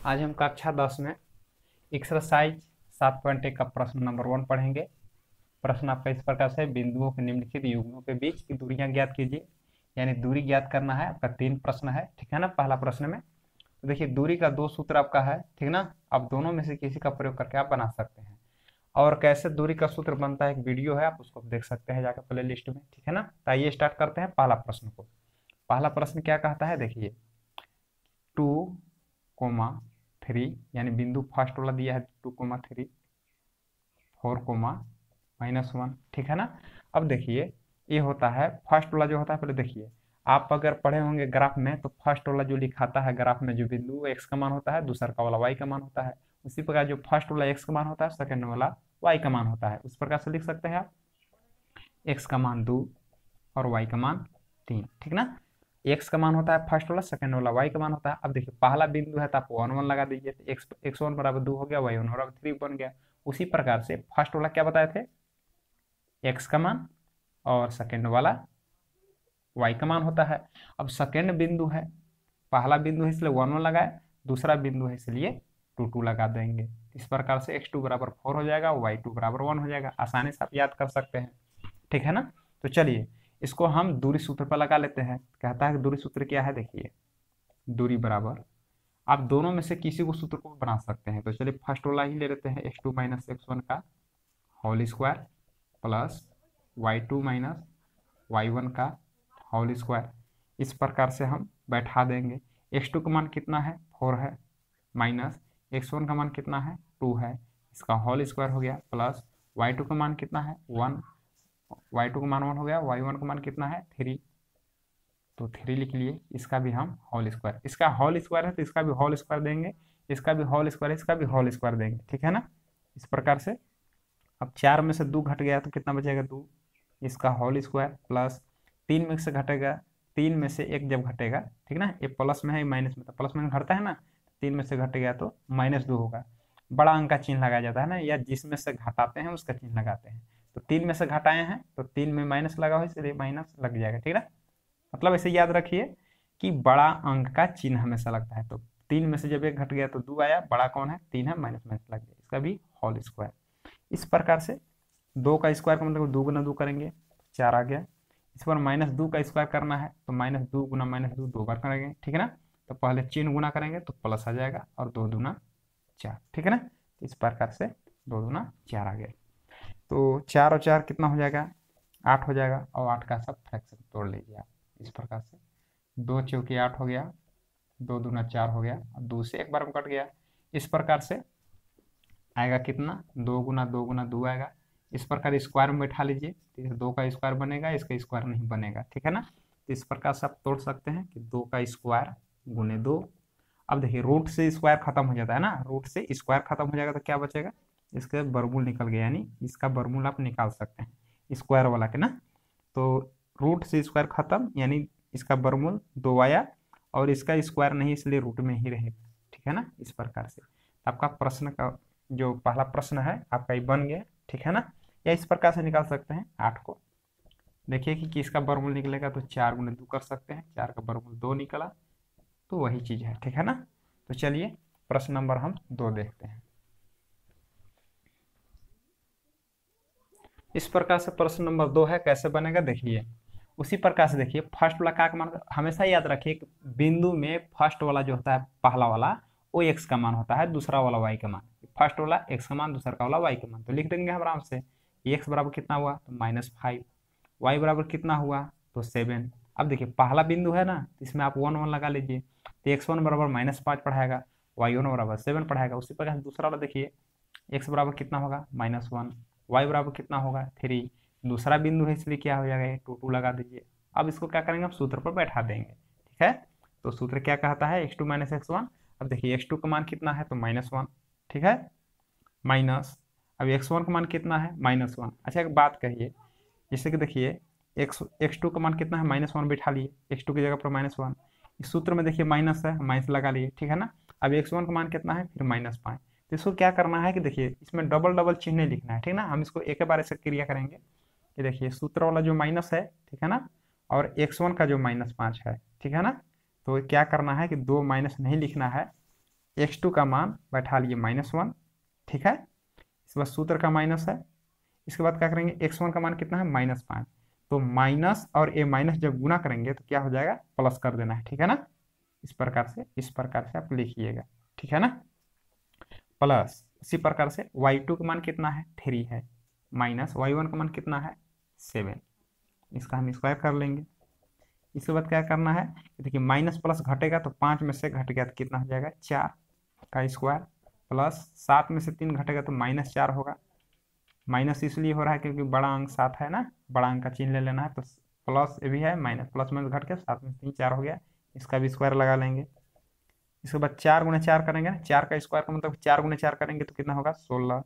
आज हम कक्षा 10 में एक्सरसाइज 7.1 का प्रश्न नंबर 1 पढ़ेंगे। प्रश्न आपका इस प्रकार से, बिंदुओं के निम्नलिखित युग्मों के बीच की दूरियां ज्ञात कीजिए। यानी दूरी ज्ञात करना है। आपका 3 प्रश्न है, ठीक है ना। पहला प्रश्न में तो देखिए दूरी का 2 सूत्र आपका है, ठीक ना। अब दोनों में से किसी का प्रयोग करके आप बना सकते हैं। और कैसे दूरी का सूत्र बनता है, एक वीडियो है, आप उसको देख सकते हैं जाकर प्ले लिस्ट में, ठीक है ना। तो आइए स्टार्ट करते हैं पहला प्रश्न को। पहला प्रश्न क्या कहता है, देखिए 2,3 यानी बिंदु फर्स्ट वाला दिया है 2,3, 4,-1, ठीक है ना। अब देखिए ये होता है फर्स्ट वाला जो होता है, पहले देखिए आप अगर पढ़े होंगे ग्राफ में, तो फर्स्ट वाला जो लिखाता है ग्राफ में, जो बिंदु एक्स का मान होता है, दूसरा का वाला वाई का मान होता है। उसी प्रकार जो फर्स्ट वाला एक्स का मान होता है, सेकंड वाला वाई का मान होता है। उस प्रकार से लिख सकते हैं आप, एक्स का मान 2 और वाई का मान 3, ठीक ना। एक्स का मान होता है फर्स्ट वाला, सेकंड वाला वाई का मान होता है। अब देखिए पहला बिंदु है तो आप 1 1 लगा दीजिए, तो एक्स वन बराबर 2 हो गया, वाई वन बराबर 3 बन गया। उसी प्रकार से फर्स्ट वाला क्या बताए थे, एक्स का मान, और सेकंड वाला वाई का मान होता है। अब सेकंड बिंदु है, पहला बिंदु है इसलिए 1 1 लगाए, दूसरा बिंदु है इसलिए 2 2 लगा देंगे। इस प्रकार से x2 बराबर 4 हो जाएगा, y2 बराबर 1 हो जाएगा। आसानी से आप याद कर सकते हैं, ठीक है ना। तो चलिए इसको हम दूरी सूत्र पर लगा लेते हैं। कहता है कि दूरी सूत्र क्या है, देखिए दूरी बराबर, आप दोनों में से किसी को सूत्र को बना सकते हैं। तो चलिए फर्स्ट वाला ही ले लेते हैं, x2 माइनस x1 का whole square plus y2 minus y1 का होल स्क्वायर। इस प्रकार से हम बैठा देंगे। x2 का मान कितना है, 4 है, माइनस x1 का मान कितना है, 2 है, इसका होल स्क्वायर हो गया, प्लस y2 का मान कितना है, 1, y2 का मान 1 हो गया, y1 का मान कितना है, 3, तो 3 लिख लिए। इसका भी हम होल स्क्वायर, इसका होल स्क्वायर है तो इसका भी होल स्क्वायर देंगे, इसका भी होल स्क्वायर, इसका भी होल स्क्वायर देंगे, ठीक है ना। इस प्रकार से अब 4 में से 2 घट गया तो कितना बचेगा, 2, इसका होल स्क्वायर, प्लस 3 में से घटेगा, 3 में से 1 जब घटेगा, ठीक ना, ये प्लस में है माइनस में, तो प्लस में घटता है ना, 3 में से घट गया तो -2 होगा। बड़ा अंक का चिन्ह लगाया जाता है ना, या जिसमें से घटाते हैं उसका चिन्ह लगाते हैं। तो 3 में से घटाए हैं तो 3 में माइनस लगा हो, इसलिए माइनस लग जाएगा, ठीक है। मतलब ऐसे याद रखिए कि बड़ा अंक का चिन्ह हमेशा लगता है। तो 3 में से जब 1 घट गया तो 2 आया, बड़ा कौन है, 3 है, माइनस माइनस लग गया, इसका भी होल स्क्वायर। इस प्रकार से 2 का स्क्वायर का मतलब 2 गुना 2 करेंगे, 4 आ गया। इस पर -2 का स्क्वायर करना है तो -2 गुना -2 2 बार करेंगे, ठीक है ना। तो पहले चिन्ह गुना करेंगे तो प्लस आ जाएगा, और 2 दूना 4, ठीक है ना। इस प्रकार से 2 दूना 4 आ गया। तो 4 और 4 कितना हो जाएगा, 8 हो जाएगा, और 8 का सब फ्रैक्शन तोड़ लीजिए आप। इस प्रकार से 2 चौकी 8 हो गया, 2 दूना 4 हो गया, और 2 से एक बार में कट गया। इस प्रकार से आएगा कितना, 2 गुना 2 गुना 2 आएगा। इस प्रकार स्क्वायर में बैठा लीजिए, तो 2 का स्क्वायर बनेगा, इसका स्क्वायर नहीं बनेगा, ठीक है ना। तो इस प्रकार से आप तोड़ सकते हैं कि 2 का स्क्वायर गुने 2। अब देखिए रूट से स्क्वायर खत्म हो जाता है ना, रूट से स्क्वायर खत्म हो जाएगा तो क्या बचेगा, इसके वर्गमूल निकल गया, यानी इसका वर्गमूल आप निकाल सकते हैं स्क्वायर वाला के ना। तो रूट से स्क्वायर खत्म, यानी इसका वर्गमूल 2 आया, और इसका स्क्वायर नहीं, इसलिए रूट में ही रहेगा, ठीक है ना। इस प्रकार से आपका प्रश्न का जो पहला प्रश्न है आपका ये बन गया, ठीक है ना। या इस प्रकार से निकाल सकते हैं 8 को, देखिए कि किसका वर्गमूल निकलेगा, तो 4 गुने 2 कर सकते हैं, 4 का वर्गमूल 2 निकला, तो वही चीज है, ठीक है ना। तो चलिए प्रश्न नंबर हम 2 देखते हैं। इस प्रकार से प्रश्न नंबर 2 है, कैसे बनेगा देखिए। उसी प्रकार से देखिए फर्स्ट वाला का मान हमेशा याद रखिए कि बिंदु में फर्स्ट वाला जो होता है, पहला वाला, वो एक्स का मान होता है, दूसरा वाला वाई का मान। फर्स्ट वाला एक्स का मान, दूसरा का वाला वाई का मान, तो लिख देंगे हम आराम से। एक्स बराबर कितना हुआ, तो -5, वाई बराबर कितना हुआ, तो 7। अब देखिए पहला बिंदु है ना, इसमें आप 1 1 लगा लीजिए, तो x1 बराबर -5 पढ़ाएगा, y1 बराबर 7 पढ़ाएगा। उसी प्रकार दूसरा वाला देखिए, x बराबर कितना होगा, -1, y बराबर कितना होगा, 3। दूसरा बिंदु है इसलिए क्या हो जाएगा, 2 2 लगा दीजिए। अब इसको क्या करेंगे, हम सूत्र पर बैठा देंगे, ठीक है। तो सूत्र क्या कहता है, x2 माइनस x1। अब देखिए x2 का मान कितना है, तो -1, ठीक है, माइनस, अब x1 का मान कितना है, -1। अच्छा एक बात कहिए, जैसे कि देखिए x2 का मान कितना है, -1 बैठा लिए, x2 की जगह पर -1। इस सूत्र में देखिए माइनस है, माइनस लगा लिए, ठीक है ना। अब x1 का मान कितना है, फिर -5। तो इसको क्या करना है कि देखिए इसमें डबल डबल चिन्ह नहीं लिखना है, ठीक ना। हम इसको एक बार ऐसे क्रिया करेंगे कि देखिए सूत्र वाला जो माइनस है, ठीक है ना, और x1 का जो -5 है, ठीक है ना। तो क्या करना है कि 2 माइनस नहीं लिखना है, x2 का मान बैठा लिए -1, ठीक है। इसके बाद सूत्र का माइनस है। इसके बाद क्या करेंगे, x1 का मान कितना है -5, तो माइनस और ए माइनस जब गुना करेंगे तो क्या हो जाएगा, प्लस कर देना है, ठीक है ना। इस प्रकार से आप लिखिएगा, ठीक है ना। प्लस इसी प्रकार से y2 का मान कितना है 3 है, माइनस y1 का मान कितना है 7, इसका हम स्क्वायर कर लेंगे। इसके बाद क्या करना है, देखिए माइनस प्लस घटेगा तो 5 में से घट गया तो कितना हो जाएगा 4 का स्क्वायर, प्लस 7 में से 3 घटेगा तो -4 होगा। माइनस इसलिए हो रहा है क्योंकि बड़ा अंक 7 है ना, बड़ा अंक का चिन्ह ले लेना है, तो प्लस भी है, माइनस प्लस में घट के 7 में 3 4 हो गया, इसका भी स्क्वायर लगा लेंगे। इसके बाद 4 गुना 4 करेंगे ना, 4 का स्क्वायर का मतलब 4 गुना 4 करेंगे तो कितना होगा 16।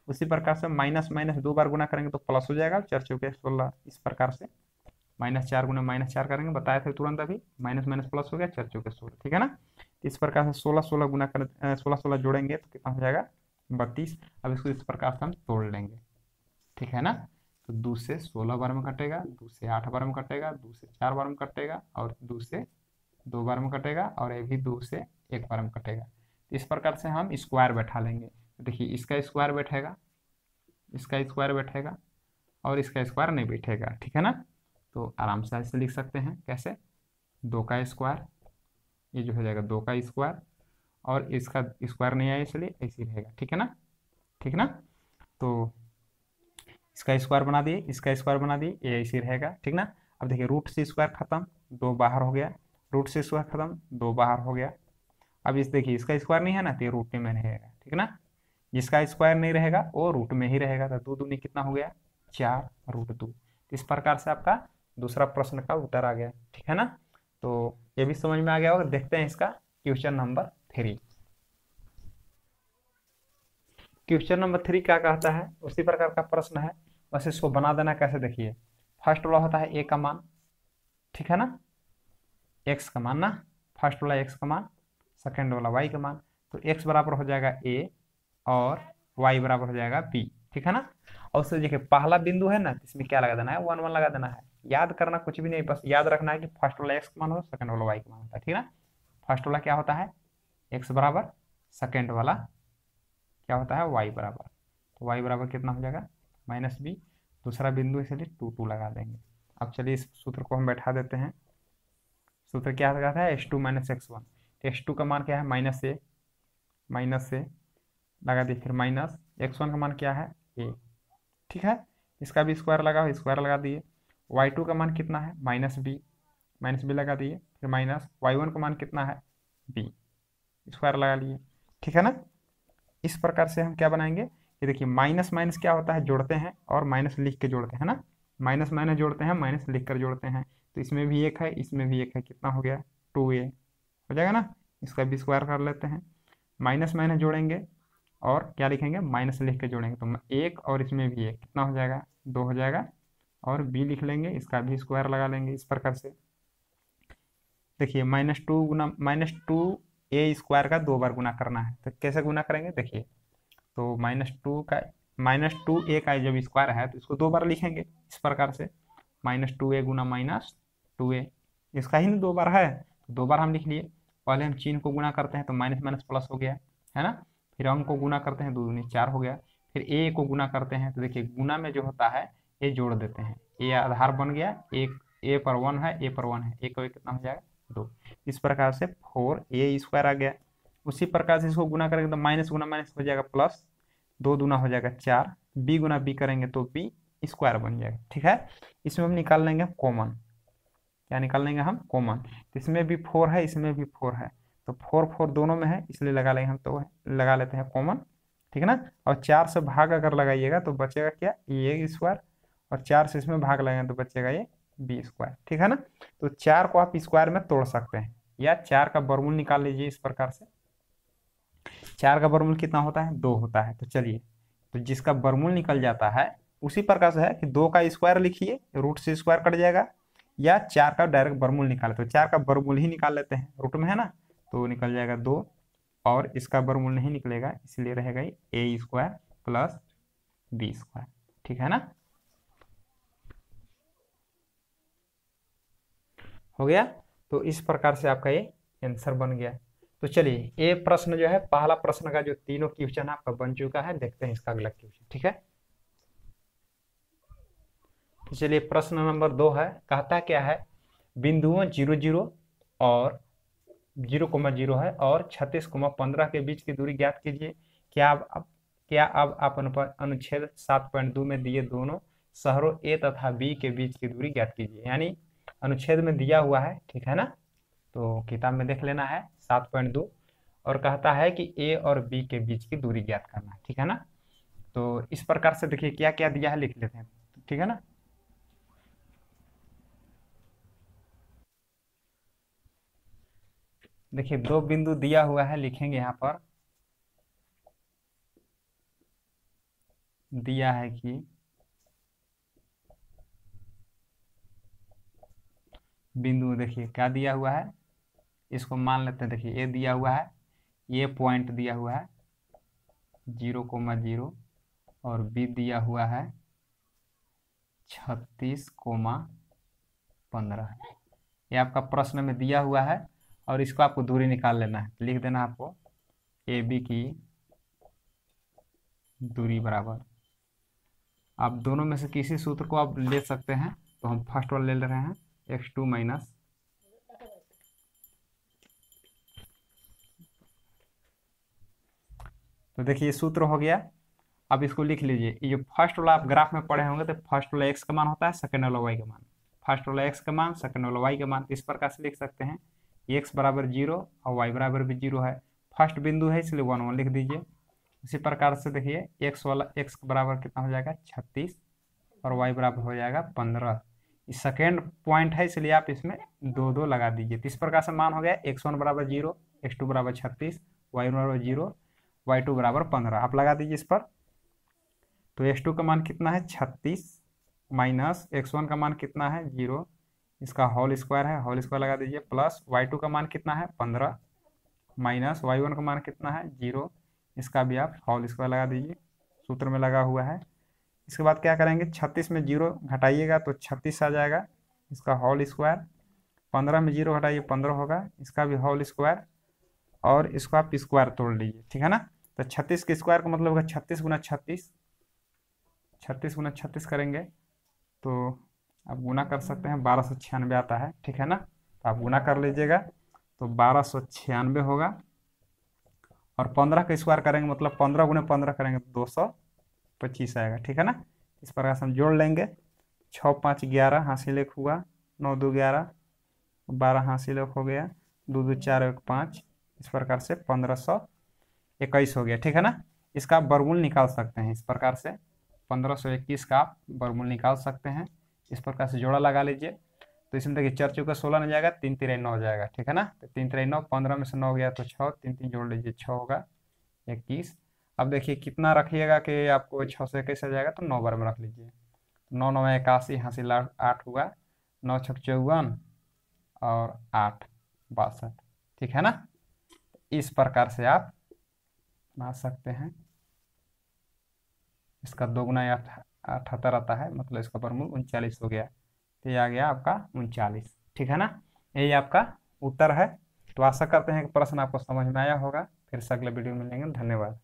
उसी प्रकार से माइनस माइनस 2 बार गुना करेंगे तो प्लस हो जाएगा, 4 चौके 16। इस प्रकार से -4 गुना -4 करेंगे, बताया था तुरंत अभी, माइनस माइनस प्लस हो गया, 4 चौके 16, ठीक है ना। इस प्रकार से 16 16 गुना कर 16 16 जोड़ेंगे तो कितना हो जाएगा 32। अब इसको इस प्रकार से हम तोड़ लेंगे, ठीक है ना। तो 2 से 16 बार में कटेगा, 2 से 8 बार में कटेगा, 2 से 4 बार में कटेगा, और 2 से 2 बार में कटेगा, और ये भी 2 से 1 बार में कटेगा। तो इस प्रकार से हम स्क्वायर बैठा लेंगे। तो देखिए इसका स्क्वायर बैठेगा, इसका स्क्वायर बैठेगा, और इसका स्क्वायर नहीं बैठेगा, ठीक है ना। तो आराम से ऐसे लिख सकते हैं, कैसे, 2 का स्क्वायर, ये जो हो जाएगा 2 का स्क्वायर, और इसका स्क्वायर नहीं आया इसलिए ऐसे रहेगा, ठीक है ना, ठीक ना। तो इसका स्क्वायर बना दिए, इसका स्क्वायर बना दिए, ये ऐसे रहेगा, ठीक ना। अब देखिए रूट से स्क्वायर खत्म, 2 बाहर हो गया, रूट से स्क्वायर खत्म, 2 बाहर हो गया। अब इस देखिए इसका स्क्वायर नहीं है ना, तो ये रूट में रहेगा, ठीक ना। जिसका स्क्वायर नहीं रहेगा वो रूट में ही रहेगा, तो 2 दूनी कितना हो गया 4 √2। इस प्रकार से आपका दूसरा प्रश्न का उत्तर आ गया, ठीक है ना। तो ये भी समझ में आ गया होगा। देखते हैं इसका क्वेश्चन नंबर 3। क्वेश्चन नंबर 3 क्या कहता है, उसी प्रकार का प्रश्न है, बस इसको बना देना कैसे, देखिए फर्स्ट वाला होता है a का मान, ठीक है ना, x का मान ना, फर्स्ट वाला x का मान, सेकेंड वाला y का मान। तो x बराबर हो जाएगा a और y बराबर हो जाएगा b, ठीक है ना। और उससे देखिए पहला बिंदु है ना, इसमें क्या लगा देना है 1 1 लगा देना है। याद करना कुछ भी नहीं, बस याद रखना है कि फर्स्ट वाला x का मान हो, सेकेंड वाला y का मान होता है, ठीक है ना। फर्स्ट वाला क्या होता है x बराबर, सेकेंड वाला क्या होता है y बराबर, तो y बराबर कितना हो जाएगा -b, दूसरा बिंदु इसलिए 2 2 लगा देंगे। अब चलिए इस सूत्र को हम बैठा देते हैं। सूत्र क्या लगाता है h2 - x1, x2 का मान क्या है माइनस से लगा दिए, फिर माइनस x1 का मान क्या है a, ठीक है। इसका भी स्क्वायर लगा, स्क्वायर लगा दिए। y2 का मान कितना है -b लगा दिए, फिर माइनस y1 का मान कितना है b, स्क्वायर लगा लिए, ठीक है ना। इस प्रकार से हम क्या बनाएंगे, ये देखिए माइनस माइनस क्या होता है जोड़ते हैं, और माइनस लिख के जोड़ते हैं ना, माइनस माइनस जोड़ते हैं, माइनस लिख कर जोड़ते हैं। तो इसमें भी एक है, इसमें भी एक है, कितना हो गया 2a हो जाएगा ना। इसका भी स्क्वायर कर लेते हैं, माइनस माइनस जोड़ेंगे और क्या लिखेंगे माइनस लिख के जोड़ेंगे, तो एक और इसमें भी एक कितना हो जाएगा 2 हो जाएगा, और b लिख लेंगे, इसका भी स्क्वायर लगा लेंगे। इस प्रकार से देखिए -2 गुना -2a स्क्वायर का 2 बार गुना करना है, तो कैसे गुना करेंगे देखिए, तो -2a का जब स्क्वायर है तो इसको 2 बार लिखेंगे इस प्रकार से, -2a गुना -2a, इसका ही 2 बार है, 2 बार हम लिख लिए। पहले हम चिन्ह को गुना करते हैं तो माइनस माइनस प्लस हो गया है ना, फिर अंक को गुना करते हैं 2 दूनी 4 हो गया, फिर a को गुना करते हैं तो देखिए गुना में जो होता है ये जोड़ देते हैं, a आधार बन गया, एक a पर 1 है, a पर 1 है, a का कितना हो जाएगा 2। इस प्रकार से 4a स्क्वायर आ गया। उसी प्रकार से इसको गुना करेंगे तो माइनस गुना माइनस हो जाएगा प्लस, 2 दूना हो जाएगा 4, b गुना b करेंगे तो b स्क्वायर बन जाएगा, ठीक है। इसमें हम निकाल लेंगे कॉमन, क्या निकाल लेंगे हम कॉमन, तो इसमें भी 4 है, इसमें भी 4 है, तो 4 4 दोनों में है इसलिए लगा लेंगे हम, तो लगा लेते हैं कॉमन, ठीक है ना। और 4 से भाग अगर लगाइएगा तो बचेगा क्या a स्क्वायर, और 4 से इसमें भाग लगाएंगे तो बचेगा ये b स्क्वायर, ठीक है ना। तो 4 को आप स्क्वायर में तोड़ सकते हैं, या 4 का वर्गमूल निकाल लीजिए इस प्रकार से। 4 का वर्गमूल कितना होता है 2 होता है, तो चलिए, तो जिसका वर्गमूल निकल जाता है उसी प्रकार से है कि 2 का स्क्वायर लिखिए, रूट से स्क्वायर कट जाएगा, या 4 का डायरेक्ट वर्गमूल निकाले, तो 4 का वर्गमूल ही निकाल लेते हैं, रूट में है ना, तो निकल जाएगा 2, और इसका वर्गमूल नहीं निकलेगा इसलिए रहेगा a square plus b square, ठीक है ना। हो गया, तो इस प्रकार से आपका ये आंसर बन गया। तो चलिए ये प्रश्न जो है पहला प्रश्न का जो तीनों क्वेश्चन आपका बन चुका है, देखते हैं इसका अगला क्वेश्चन। ठीक है, तो चलिए प्रश्न नंबर 2 है, कहता क्या है, बिंदुओं 0 0 और 0,0 है और 36,15 के बीच की दूरी ज्ञात कीजिए। क्या अब आप अनुच्छेद 7.2 में दिए दोनों शहरों ए तथा बी के बीच की दूरी ज्ञात कीजिए। यानी अनुच्छेद में दिया हुआ है, ठीक है ना, तो किताब में देख लेना है 7.2, और कहता है कि ए और बी के बीच की दूरी ज्ञात करना है, ठीक है ना। तो इस प्रकार से देखिए क्या क्या दिया है लिख लेते हैं, ठीक है ना। देखिए दो बिंदु दिया हुआ है, लिखेंगे यहाँ पर, दिया है कि बिंदु, देखिए क्या दिया हुआ है, इसको मान लेते हैं। देखिए ये दिया हुआ है, ये पॉइंट दिया हुआ है 0,0 और बी दिया हुआ है 36,15। ये आपका प्रश्न में दिया हुआ है और इसको आपको दूरी निकाल लेना है। लिख देना आपको ए बी की दूरी बराबर, आप दोनों में से किसी सूत्र को आप ले सकते हैं, तो हम फर्स्ट वाला ले रहे हैं x2 माइनस, तो देखिए ये सूत्र हो गया। अब इसको लिख लीजिए, ये जो फर्स्ट वाला आप ग्राफ में पढ़े होंगे, तो फर्स्ट वाला x का मान होता है, सेकंड वाला y का मान, फर्स्ट वाला x का मान, सेकंड वाला y का मान, इस प्रकार से लिख सकते हैं। x बराबर 0 और y बराबर भी 0 है, फर्स्ट बिंदु है इसलिए 1 1 लिख दीजिए। इसी प्रकार से देखिए x बराबर कितना हो जाएगा 36 और y बराबर हो जाएगा 15। इस सेकेंड पॉइंट है इसलिए आप इसमें 2 2 लगा दीजिए। तो इस प्रकार से मान हो गया x1 बराबर 0, x2 बराबर 36, y बराबर 0, y2 बराबर 15, आप लगा दीजिए इस पर। तो x2 का मान कितना है 36 माइनस x1 का मान कितना है 0, इसका होल स्क्वायर है, होल स्क्वायर लगा दीजिए, प्लस y2 का मान कितना है 15 माइनस y1 का मान कितना है 0, इसका भी आप होल स्क्वायर लगा दीजिए, सूत्र में लगा हुआ है। इसके बाद क्या करेंगे, 36 में 0 घटाइएगा तो 36 आ जाएगा, इसका होल स्क्वायर, 15 में 0 घटाइए 15 होगा, इसका भी होल स्क्वायर, और इसको आप स्क्वायर तोड़ लीजिए, ठीक है ना। तो 36 के स्क्वायर का मतलब होगा 36 गुना 36, 36 गुना 36 करेंगे तो आप गुना कर सकते हैं, 1296 आता है, ठीक है ना। तो आप गुना कर लीजिएगा तो 1296 होगा, और 15 का स्क्वायर करेंगे मतलब 15 गुना 15 करेंगे तो 225 आएगा, ठीक है ना। इस प्रकार से हम जोड़ लेंगे, 6 5 11 हासिल एक हुआ, 9 2 11, 12 हासिल एक हो गया, 2 2 4 1 5, इस प्रकार से 1521 हो गया, ठीक है ना। इसका आप वर्गमूल निकाल सकते हैं इस प्रकार से, 1521 का आप वर्गमूल निकाल सकते हैं। इस प्रकार से जोड़ा लगा लीजिए, तो इसमें देखिए 4 चौका 16 नहीं जाएगा, 3 3 9 हो जाएगा, ठीक है ना। तो 3 3 9, 15 में से 9 गया तो 6, 3 3 जोड़ लीजिए 6 होगा 21। अब देखिए कितना रखिएगा कि आपको 6 से 21 आ जाएगा, तो 9 बार में रख लीजिए, 9 9 81 हासिल 8 हुआ, 9 6 54 और 8 62, ठीक है ना। इस प्रकार से आप बना सकते हैं। इसका 2 गुना 78 आता है, मतलब इसका वर्गमूल 39 हो गया, तो ये आ गया आपका 39, ठीक है ना। यही आपका उत्तर है। तो आशा करते हैं कि प्रश्न आपको समझ में आया होगा। फिर से अगले वीडियो में मिलेंगे, धन्यवाद।